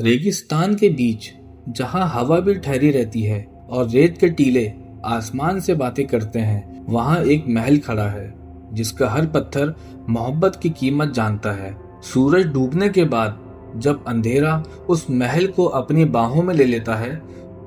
रेगिस्तान के बीच जहां हवा भी ठहरी रहती है और रेत के टीले आसमान से बातें करते हैं, वहां एक महल खड़ा है जिसका हर पत्थर मोहब्बत की कीमत जानता है। सूरज डूबने के बाद जब अंधेरा उस महल को अपनी बाहों में ले लेता है,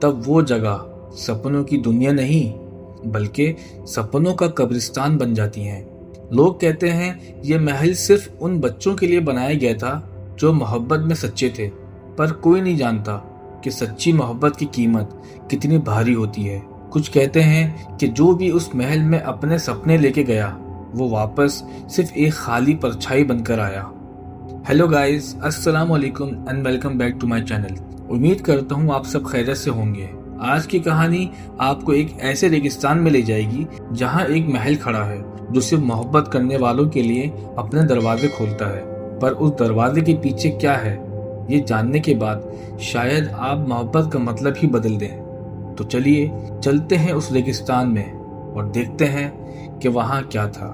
तब वो जगह सपनों की दुनिया नहीं बल्कि सपनों का कब्रिस्तान बन जाती है। लोग कहते हैं ये महल सिर्फ उन बच्चों के लिए बनाया गया था जो मोहब्बत में सच्चे थे, पर कोई नहीं जानता कि सच्ची मोहब्बत की कीमत कितनी भारी होती है। कुछ कहते हैं कि जो भी उस महल में अपने सपने लेके गया, वो वापस सिर्फ एक खाली परछाई बनकर आया। हेलो गाइस, अस्सलाम वालेकुम and welcome back to my channel. उम्मीद करता हूँ आप सब खैरियत से होंगे। आज की कहानी आपको एक ऐसे रेगिस्तान में ले जाएगी जहाँ एक महल खड़ा है जो सिर्फ मोहब्बत करने वालों के लिए अपने दरवाजे खोलता है। पर उस दरवाजे के पीछे क्या है, ये जानने के बाद शायद आप मोहब्बत का मतलब ही बदल दें। तो चलिए चलते हैं उस रेगिस्तान में और देखते हैं कि वहाँ क्या था।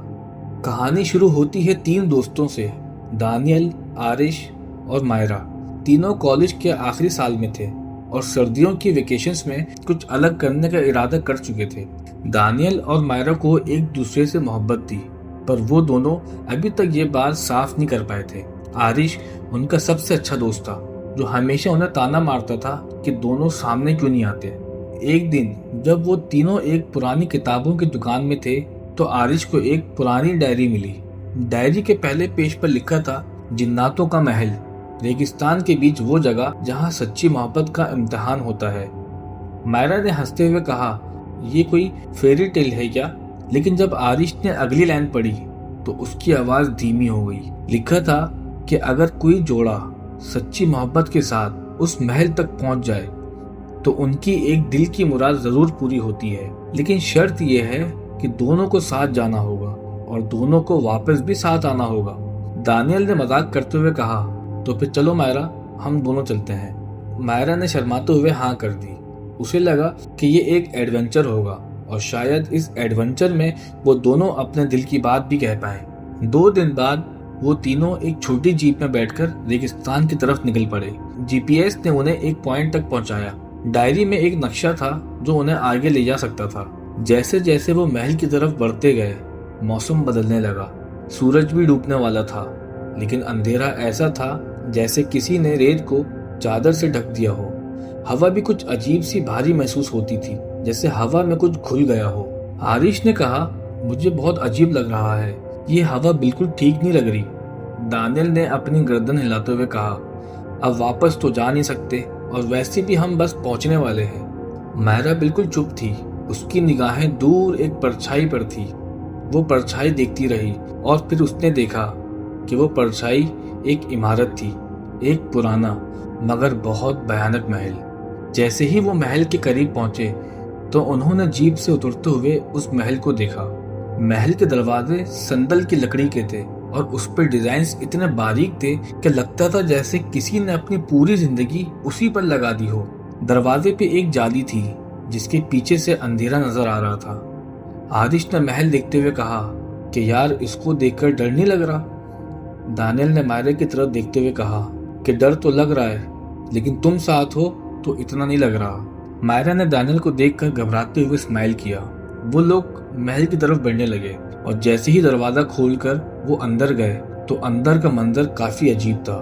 कहानी शुरू होती है 3 दोस्तों से, दानियल, आरिश और मायरा। तीनों कॉलेज के आखिरी साल में थे और सर्दियों की वेकेशंस में कुछ अलग करने का इरादा कर चुके थे। दानियल और मायरा को एक दूसरे से मोहब्बत थी, पर वो दोनों अभी तक ये बात साफ नहीं कर पाए थे। आरिश उनका सबसे अच्छा दोस्त था जो हमेशा उन्हें ताना मारता था कि दोनों सामने क्यों नहीं आते। एक दिन जब वो तीनों एक पुरानी किताबों की दुकान में थे तो आरिश को एक पुरानी डायरी मिली। डायरी के पहले पेज पर लिखा था, जिन्नातों का महल, रेगिस्तान के बीच वो जगह जहाँ सच्ची मोहब्बत का इम्तिहान होता है। मायरा ने हंसते हुए कहा, ये कोई फेरी टेल है क्या? लेकिन जब आरिश ने अगली लाइन पढ़ी तो उसकी आवाज धीमी हो गई। लिखा था कि अगर कोई जोड़ा सच्ची मोहब्बत के साथ उस महल तक पहुंच जाए तो उनकी एक दिल की मुराद जरूर पूरी होती है, लेकिन शर्त यह है कि दोनों को साथ जाना होगा और दोनों को वापस भी साथ आना होगा। दानियल ने मजाक करते हुए कहा, तो फिर चलो मायरा, हम दोनों चलते हैं। मायरा ने शर्माते हुए हाँ कर दी। उसे लगा कि ये एक एडवेंचर होगा और शायद इस एडवेंचर में वो दोनों अपने दिल की बात भी कह पाए। 2 दिन बाद वो तीनों एक छोटी जीप में बैठकर रेगिस्तान की तरफ निकल पड़े। जीपीएस ने उन्हें एक पॉइंट तक पहुंचाया। डायरी में एक नक्शा था जो उन्हें आगे ले जा सकता था। जैसे जैसे वो महल की तरफ बढ़ते गए, मौसम बदलने लगा। सूरज भी डूबने वाला था, लेकिन अंधेरा ऐसा था जैसे किसी ने रेत को चादर से ढक दिया हो। हवा भी कुछ अजीब सी भारी महसूस होती थी, जैसे हवा में कुछ घुल गया हो। आरिश ने कहा, मुझे बहुत अजीब लग रहा है, ये हवा बिल्कुल ठीक नहीं लग रही। दानियल ने अपनी गर्दन हिलाते हुए कहा, अब वापस तो जा नहीं सकते और वैसे भी हम बस पहुंचने वाले हैं। मायरा बिल्कुल चुप थी, उसकी निगाहें दूर एक परछाई पर थी। वो परछाई देखती रही और फिर उसने देखा कि वो परछाई एक इमारत थी, एक पुराना मगर बहुत भयानक महल। जैसे ही वो महल के करीब पहुंचे तो उन्होंने जीप से उतरते हुए उस महल को देखा। महल के दरवाजे संदल की लकड़ी के थे और उस पर डिजाइन्स इतने बारीक थे कि लगता था जैसे किसी ने अपनी पूरी जिंदगी उसी पर लगा दी हो। दरवाजे पे एक जाली थी जिसके पीछे से अंधेरा नजर आ रहा था। आरिश ने महल देखते हुए कहा कि यार, इसको देखकर डर नहीं लग रहा? दानियल ने मायरा की तरफ देखते हुए कहा कि डर तो लग रहा है, लेकिन तुम साथ हो तो इतना नहीं लग रहा। मायरा ने दानियल को देखकर घबराते हुए स्माइल किया। वो लोग महल की तरफ बढ़ने लगे और जैसे ही दरवाजा खोलकर वो अंदर गए तो अंदर का मंजर काफी अजीब था।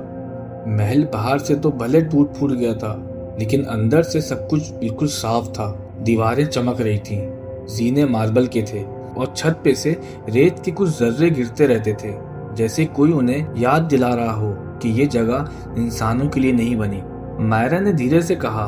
महल बाहर से तो भले टूट फूट गया था, लेकिन अंदर से सब कुछ बिल्कुल साफ था। दीवारें चमक रही थीं, जीने मार्बल के थे और छत पे से रेत के कुछ जर्रे गिरते रहते थे, जैसे कोई उन्हें याद दिला रहा हो कि ये जगह इंसानों के लिए नहीं बनी। मायरा ने धीरे से कहा,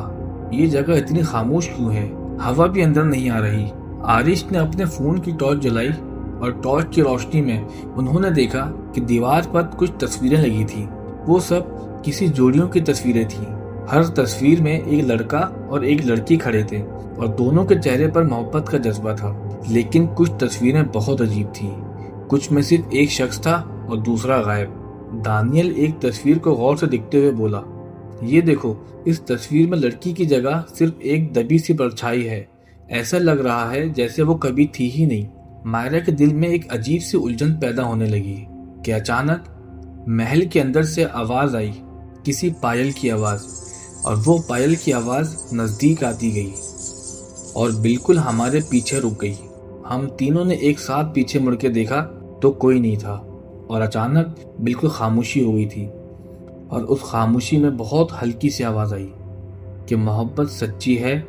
ये जगह इतनी खामोश क्यों है? हवा भी अंदर नहीं आ रही। आरिश ने अपने फोन की टॉर्च जलाई और टॉर्च की रोशनी में उन्होंने देखा कि दीवार पर कुछ तस्वीरें लगी थी। वो सब किसी जोड़ियों की तस्वीरें थीं। हर तस्वीर में एक लड़का और एक लड़की खड़े थे और दोनों के चेहरे पर मोहब्बत का जज्बा था। लेकिन कुछ तस्वीरें बहुत अजीब थीं। कुछ में सिर्फ एक शख्स था और दूसरा गायब। दानियल एक तस्वीर को गौर से देखते हुए बोला, ये देखो, इस तस्वीर में लड़की की जगह सिर्फ एक दबी सी परछाई है। ऐसा लग रहा है जैसे वो कभी थी ही नहीं। मायरा के दिल में एक अजीब सी उलझन पैदा होने लगी कि अचानक महल के अंदर से आवाज आई, किसी पायल की आवाज़, और वो पायल की आवाज़ नज़दीक आती गई और बिल्कुल हमारे पीछे रुक गई। हम तीनों ने एक साथ पीछे मुड़ के देखा तो कोई नहीं था, और अचानक बिल्कुल खामोशी हो गई थी। और उस खामोशी में बहुत हल्की सी आवाज़ आई कि मोहब्बत सच्ची है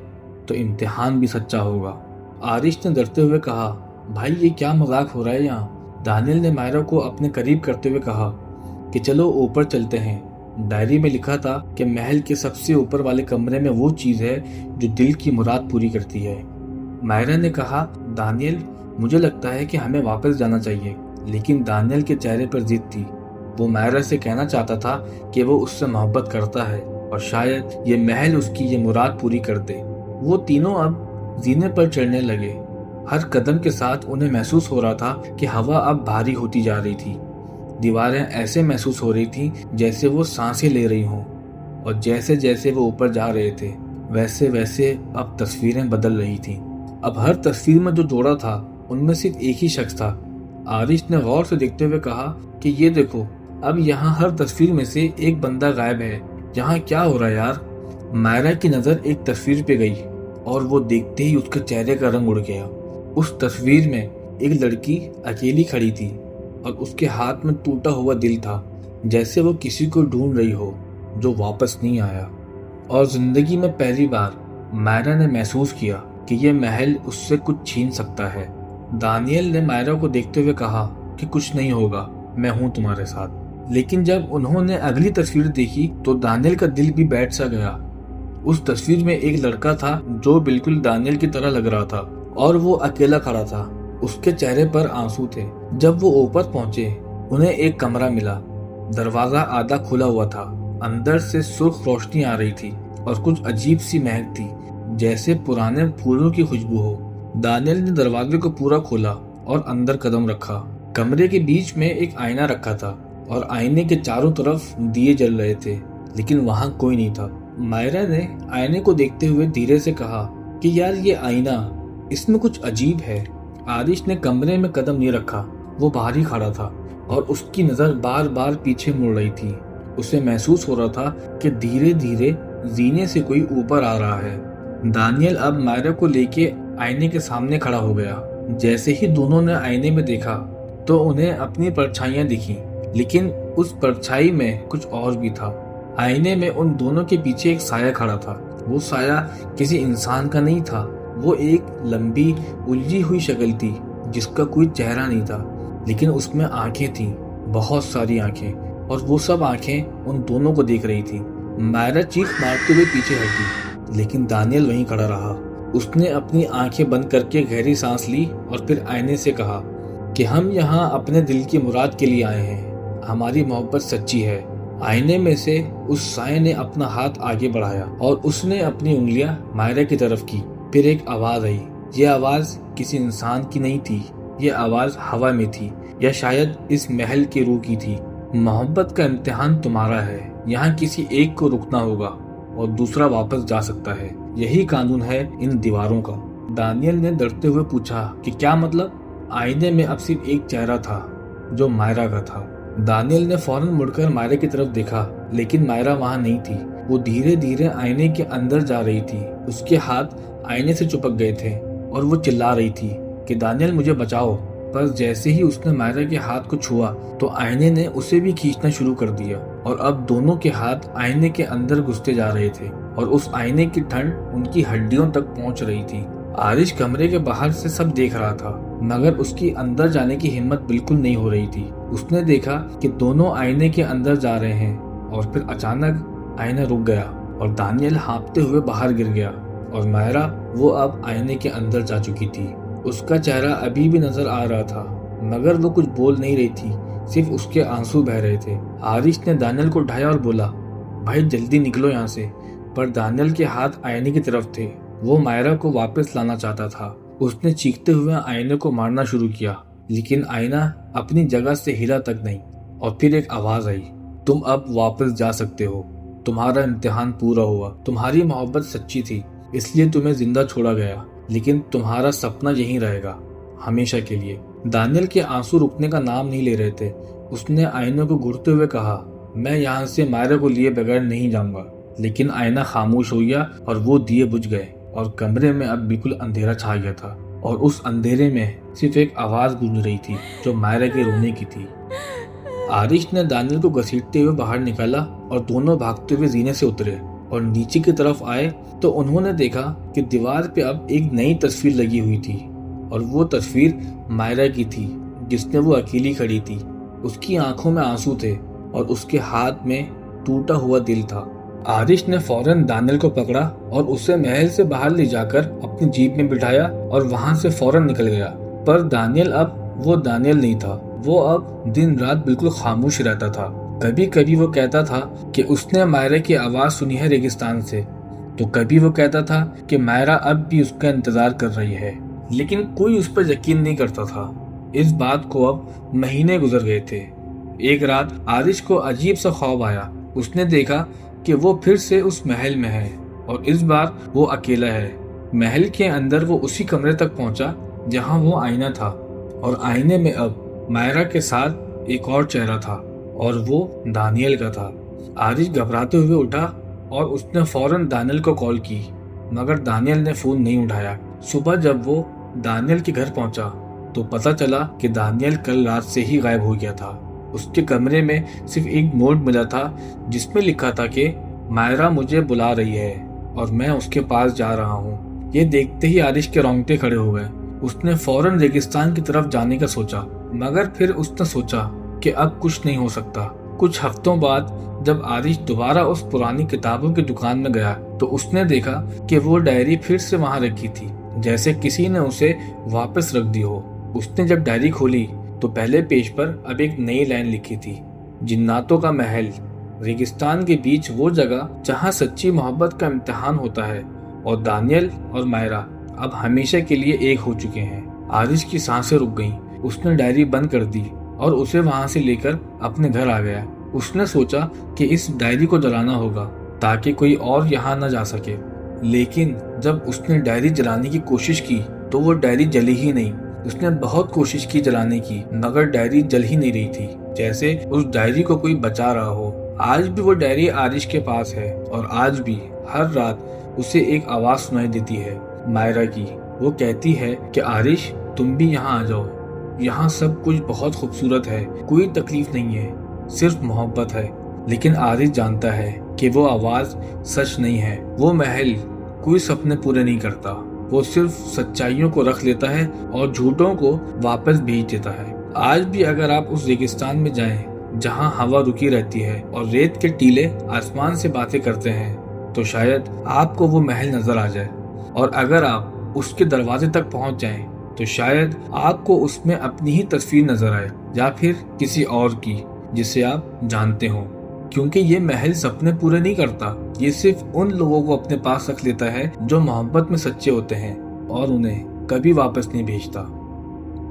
तो इम्तिहान भी सच्चा होगा। आरिश ने डरते हुए कहा, भाई ये क्या मजाक हो रहा है यहाँ। दानियल ने मायरा को अपने करीब करते हुए कहा कि चलो ऊपर चलते हैं। डायरी में लिखा था कि महल के सबसे ऊपर वाले कमरे में वो चीज़ है जो दिल की मुराद पूरी करती है। मायरा ने कहा, दानियल मुझे लगता है कि हमें वापस जाना चाहिए। लेकिन दानियल के चेहरे पर जिद थी। वो मायरा से कहना चाहता था कि वो उससे मोहब्बत करता है और शायद ये महल उसकी ये मुराद पूरी कर दे। वो तीनों अब जीने पर चढ़ने लगे। हर कदम के साथ उन्हें महसूस हो रहा था कि हवा अब भारी होती जा रही थी। दीवारें ऐसे महसूस हो रही थी जैसे वो सांसें ले रही हों, और जैसे जैसे वो ऊपर जा रहे थे वैसे वैसे अब तस्वीरें बदल रही थीं। अब हर तस्वीर में जो जोड़ा था उनमें सिर्फ एक ही शख्स था। आरिश ने गौर से देखते हुए कहा कि ये देखो, अब यहाँ हर तस्वीर में से एक बंदा गायब है। यहाँ क्या हो रहा है यार। मायरा की नज़र एक तस्वीर पे गई और वो देखते ही उसके चेहरे का रंग उड़ गया। उस तस्वीर में एक लड़की अकेली खड़ी थी और उसके हाथ में टूटा हुआ दिल था, जैसे वो किसी को ढूंढ रही हो जो वापस नहीं आया। और जिंदगी में पहली बार मायरा ने महसूस किया कि ये महल उससे कुछ छीन सकता है। दानियल ने मायरा को देखते हुए कहा कि कुछ नहीं होगा, मैं हूं तुम्हारे साथ। लेकिन जब उन्होंने अगली तस्वीर देखी तो दानियल का दिल भी बैठ सा गया। उस तस्वीर में एक लड़का था जो बिल्कुल दानियल की तरह लग रहा था और वो अकेला खड़ा था। उसके चेहरे पर आंसू थे। जब वो ऊपर पहुंचे उन्हें एक कमरा मिला। दरवाजा आधा खुला हुआ था। अंदर से सुर्ख रोशनी आ रही थी और कुछ अजीब सी महक थी, जैसे पुराने फूलों की खुशबू हो। दानियल ने दरवाजे को पूरा खोला और अंदर कदम रखा। कमरे के बीच में एक आईना रखा था और आईने के चारों तरफ दिए जल रहे थे, लेकिन वहां कोई नहीं था। मायरा ने आईने को देखते हुए धीरे से कहा कि यार ये आईना, इसमें कुछ अजीब है। आरिश ने कमरे में कदम नहीं रखा। वो बाहर ही खड़ा था और उसकी नजर बार बार पीछे मुड़ रही थी। उसे महसूस हो रहा था कि धीरे धीरे जीने से कोई ऊपर आ रहा है। दानियल अब मायरा को लेके आईने के सामने खड़ा हो गया। जैसे ही दोनों ने आईने में देखा तो उन्हें अपनी परछाइयां दिखी, लेकिन उस परछाई में कुछ और भी था। आईने में उन दोनों के पीछे एक साया खड़ा था। वो साया किसी इंसान का नहीं था। वो एक लंबी उलझी हुई शक्ल थी जिसका कोई चेहरा नहीं था, लेकिन उसमें आंखें थीं, बहुत सारी आंखें, और वो सब आंखें उन दोनों को देख रही थी। मायरा चीख मारते हुए पीछे हटी, लेकिन दानियल वहीं खड़ा रहा। उसने अपनी आंखें बंद करके गहरी सांस ली और फिर आईने से कहा कि हम यहाँ अपने दिल की मुराद के लिए आए हैं। हमारी मोहब्बत सच्ची है। आईने में से उस साये ने अपना हाथ आगे बढ़ाया और उसने अपनी उंगलियां मायरा की तरफ की। फिर एक आवाज आई। ये आवाज किसी इंसान की नहीं थी, ये आवाज हवा में थी, या शायद इस महल की रूह की थी। मोहब्बत का इम्तिहान तुम्हारा है। यहाँ किसी एक को रुकना होगा और दूसरा वापस जा सकता है। यही कानून है इन दीवारों का। दानियल ने डरते हुए पूछा कि क्या मतलब? आईने में अब सिर्फ एक चेहरा था जो मायरा का था। दानियल ने फौरन मुड़कर मायरा की तरफ देखा, लेकिन मायरा वहां नहीं थी। वो धीरे धीरे आईने के अंदर जा रही थी। उसके हाथ आईने से चिपक गए थे और वो चिल्ला रही थी कि दानियल मुझे बचाओ। पर जैसे ही उसने मायरा के हाथ को छुआ तो आईने ने उसे भी खींचना शुरू कर दिया और अब दोनों के हाथ आईने के अंदर घुसते जा रहे थे और उस आईने की ठंड उनकी हड्डियों तक पहुंच रही थी। आरिश कमरे के बाहर से सब देख रहा था, मगर उसकी अंदर जाने की हिम्मत बिल्कुल नहीं हो रही थी। उसने देखा कि दोनों आईने के अंदर जा रहे हैं और फिर अचानक आईना रुक गया और दानियल हाँफते हुए बाहर गिर गया और मायरा वो अब आईने के अंदर जा चुकी थी। उसका चेहरा अभी भी नजर आ रहा था, मगर वो कुछ बोल नहीं रही थी, सिर्फ उसके आंसू बह रहे थे। आरिश ने दानियल को उठाया और बोला, भाई जल्दी निकलो यहाँ से। पर दानियल के हाथ आईने की तरफ थे। वो मायरा को वापस लाना चाहता था। उसने चीखते हुए आईने को मारना शुरू किया, लेकिन आईना अपनी जगह से हिला तक नहीं। और फिर एक आवाज आई, तुम अब वापस जा सकते हो। तुम्हारा इम्तिहान पूरा हुआ। तुम्हारी मोहब्बत सच्ची थी, इसलिए तुम्हें जिंदा छोड़ा गया, लेकिन तुम्हारा सपना यहीं रहेगा हमेशा के लिए। दानियल के आंसू रुकने का नाम नहीं ले रहे थे। उसने आईने को घूरते हुए कहा, मैं यहाँ से मायरा को लिए बगैर नहीं जाऊंगा। लेकिन आईना खामोश हो गया और वो दिए बुझ गए और कमरे में अब बिल्कुल अंधेरा छा गया था और उस अंधेरे में सिर्फ एक आवाज गूंज रही थी जो मायरा के रोने की थी। आरिश ने दानियल को घसीटते हुए बाहर निकाला और दोनों भागते हुए जीने से उतरे और नीचे की तरफ आए तो उन्होंने देखा कि दीवार पे अब एक नई तस्वीर लगी हुई थी और वो तस्वीर मायरा की थी जिसमें वो अकेली खड़ी थी। उसकी आंखों में आंसू थे और उसके हाथ में टूटा हुआ दिल था। आरिश ने फौरन दानियल को पकड़ा और उसे महल से बाहर ले जाकर अपनी जीप में बिठाया और वहां से फौरन निकल गया। पर दानियल अब वो दानियल नहीं था। वो अब दिन रात बिल्कुल खामोश रहता था। कभी कभी वो कहता था कि उसने मायरा की आवाज सुनी है रेगिस्तान से, तो कभी वो कहता था कि मायरा अब भी उसका इंतजार कर रही है, लेकिन कोई उस पर यकीन नहीं करता था। इस बात को अब महीने गुजर गए थे। एक रात आरिश को अजीब सा ख्वाब आया। उसने देखा कि वो फिर से उस महल में है और इस बार वो अकेला है। महल के अंदर वो उसी कमरे तक पहुंचा जहां वो आईना था और आईने में अब मायरा के साथ एक और चेहरा था और वो दानियल का था। आरिश घबराते हुए उठा और उसने फौरन दानियल को कॉल की, मगर दानियल ने फोन नहीं उठाया। सुबह जब वो दानियल के घर पहुंचा तो पता चला कि दानियल कल रात से ही गायब हो गया था। उसके कमरे में सिर्फ एक नोट मिला था जिसमें लिखा था कि मायरा मुझे बुला रही है और मैं उसके पास जा रहा हूँ। ये देखते ही आरिश के रोंगटे खड़े हो गए। उसने फौरन रेगिस्तान की तरफ जाने का सोचा, मगर फिर उसने सोचा कि अब कुछ नहीं हो सकता। कुछ हफ्तों बाद जब आरिश दोबारा उस पुरानी किताबों की दुकान में गया तो उसने देखा कि वो डायरी फिर से वहां रखी थी, जैसे किसी ने उसे वापस रख दी हो। उसने जब डायरी खोली तो पहले पेज पर अब एक नई लाइन लिखी थी, जिन्नातों का महल, रेगिस्तान के बीच वो जगह जहां सच्ची मोहब्बत का इम्तिहान होता है और दानियल और मायरा अब हमेशा के लिए एक हो चुके हैं। आरिश की सांसें रुक गईं। उसने डायरी बंद कर दी और उसे वहां से लेकर अपने घर आ गया। उसने सोचा कि इस डायरी को जलाना होगा ताकि कोई और यहाँ न जा सके, लेकिन जब उसने डायरी जलाने की कोशिश की तो वो डायरी जली ही नहीं। उसने बहुत कोशिश की जलाने की, मगर डायरी जल ही नहीं रही थी, जैसे उस डायरी को कोई बचा रहा हो। आज भी वो डायरी आरिश के पास है और आज भी हर रात उसे एक आवाज सुनाई देती है, मायरा की। वो कहती है कि आरिश तुम भी यहाँ आ जाओ, यहाँ सब कुछ बहुत खूबसूरत है, कोई तकलीफ नहीं है, सिर्फ मोहब्बत है। लेकिन आरिश जानता है कि वो आवाज सच नहीं है। वो महल कोई सपने पूरे नहीं करता, वो सिर्फ सच्चाइयों को रख लेता है और झूठों को वापस भेज देता है। आज भी अगर आप उस रेगिस्तान में जाएं जहां हवा रुकी रहती है और रेत के टीले आसमान से बातें करते हैं, तो शायद आपको वो महल नजर आ जाए। और अगर आप उसके दरवाजे तक पहुंच जाएं तो शायद आपको उसमें अपनी ही तस्वीर नजर आए, या फिर किसी और की जिसे आप जानते हो। क्योंकि ये महल सपने पूरे नहीं करता, ये सिर्फ उन लोगों को अपने पास रख लेता है जो मोहब्बत में सच्चे होते हैं और उन्हें कभी वापस नहीं भेजता।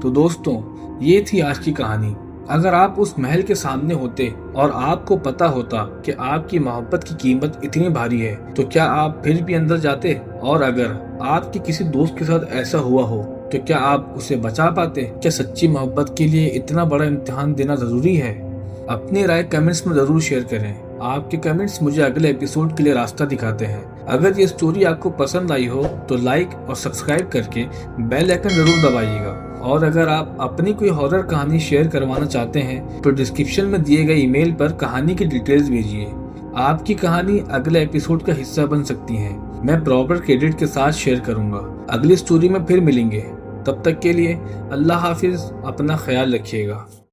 तो दोस्तों, ये थी आज की कहानी। अगर आप उस महल के सामने होते और आपको पता होता कि आपकी मोहब्बत की कीमत इतनी भारी है, तो क्या आप फिर भी अंदर जाते? और अगर आपके किसी दोस्त के साथ ऐसा हुआ हो तो क्या आप उसे बचा पाते? क्या सच्ची मोहब्बत के लिए इतना बड़ा इम्तिहान देना जरूरी है? अपनी राय कमेंट्स में जरूर शेयर करें। आपके कमेंट्स मुझे अगले एपिसोड के लिए रास्ता दिखाते हैं। अगर ये स्टोरी आपको पसंद आई हो तो लाइक और सब्सक्राइब करके बेल आइकन जरूर दबाइएगा। और अगर आप अपनी कोई हॉरर कहानी शेयर करवाना चाहते हैं तो डिस्क्रिप्शन में दिए गए ईमेल पर कहानी की डिटेल्स भेजिए। आपकी कहानी अगले एपिसोड का हिस्सा बन सकती है। मैं प्रॉपर क्रेडिट के साथ शेयर करूंगा। अगली स्टोरी में फिर मिलेंगे। तब तक के लिए अल्लाह हाफिज, अपना ख्याल रखिएगा।